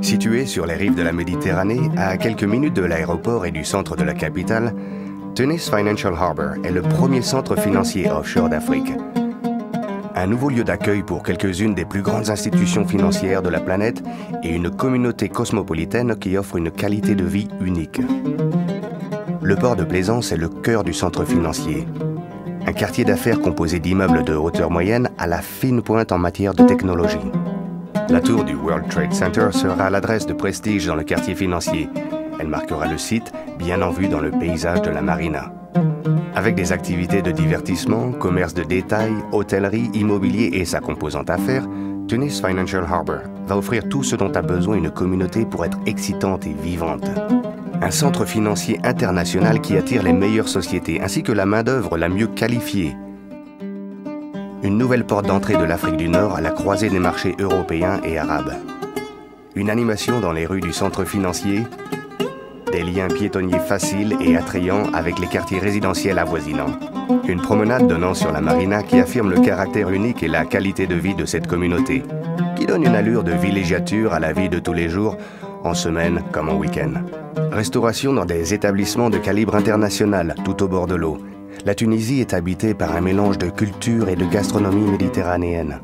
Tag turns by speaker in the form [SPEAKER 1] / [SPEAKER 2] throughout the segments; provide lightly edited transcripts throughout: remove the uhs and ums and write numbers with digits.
[SPEAKER 1] Situé sur les rives de la Méditerranée, à quelques minutes de l'aéroport et du centre de la capitale, Tunis Financial Harbour est le premier centre financier offshore d'Afrique. Un nouveau lieu d'accueil pour quelques-unes des plus grandes institutions financières de la planète et une communauté cosmopolitaine qui offre une qualité de vie unique. Le port de Plaisance est le cœur du centre financier. Un quartier d'affaires composé d'immeubles de hauteur moyenne à la fine pointe en matière de technologie. La tour du World Trade Center sera l'adresse de prestige dans le quartier financier. Elle marquera le site, bien en vue dans le paysage de la marina. Avec des activités de divertissement, commerce de détail, hôtellerie, immobilier et sa composante affaires, Tunis Financial Harbour va offrir tout ce dont a besoin une communauté pour être excitante et vivante. Un centre financier international qui attire les meilleures sociétés ainsi que la main-d'œuvre la mieux qualifiée. Une nouvelle porte d'entrée de l'Afrique du Nord à la croisée des marchés européens et arabes. Une animation dans les rues du centre financier, des liens piétonniers faciles et attrayants avec les quartiers résidentiels avoisinants. Une promenade donnant sur la marina qui affirme le caractère unique et la qualité de vie de cette communauté, qui donne une allure de villégiature à la vie de tous les jours, en semaine comme en week-end. Restauration dans des établissements de calibre international, tout au bord de l'eau. La Tunisie est habitée par un mélange de culture et de gastronomie méditerranéenne.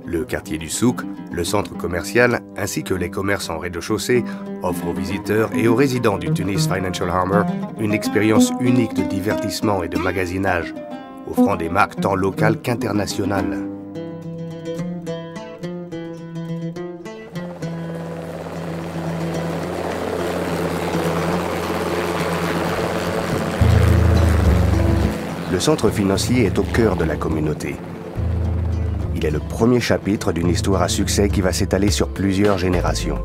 [SPEAKER 1] Le quartier du Souk, le centre commercial, ainsi que les commerces en rez-de-chaussée offrent aux visiteurs et aux résidents du Tunis Financial Harbour une expérience unique de divertissement et de magasinage, offrant des marques tant locales qu'internationales. Le centre financier est au cœur de la communauté. Il est le premier chapitre d'une histoire à succès qui va s'étaler sur plusieurs générations.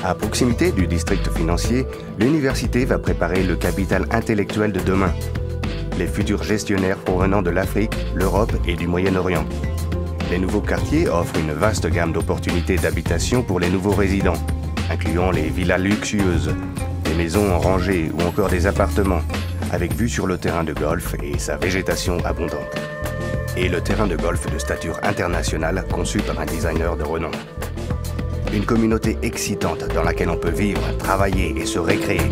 [SPEAKER 1] À proximité du district financier, l'université va préparer le capital intellectuel de demain, les futurs gestionnaires provenant de l'Afrique, l'Europe et du Moyen-Orient. Les nouveaux quartiers offrent une vaste gamme d'opportunités d'habitation pour les nouveaux résidents, incluant les villas luxueuses, des maisons en rangée ou encore des appartements, avec vue sur le terrain de golf et sa végétation abondante. Et le terrain de golf de stature internationale conçu par un designer de renom. Une communauté excitante dans laquelle on peut vivre, travailler et se récréer.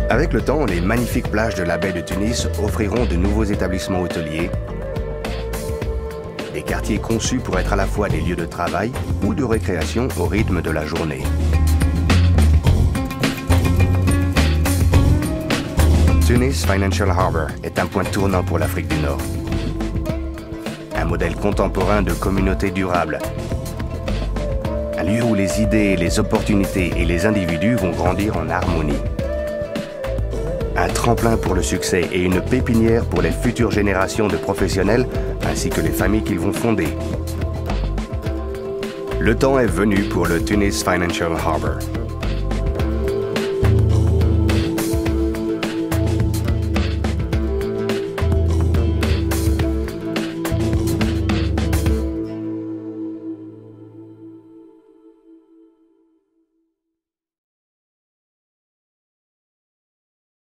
[SPEAKER 1] Avec le temps, les magnifiques plages de la baie de Tunis offriront de nouveaux établissements hôteliers, des quartiers conçus pour être à la fois des lieux de travail ou de récréation au rythme de la journée. Tunis Financial Harbour est un point tournant pour l'Afrique du Nord. Un modèle contemporain de communauté durable. Un lieu où les idées, les opportunités et les individus vont grandir en harmonie. Un tremplin pour le succès et une pépinière pour les futures générations de professionnels ainsi que les familles qu'ils vont fonder. Le temps est venu pour le Tunis Financial Harbour.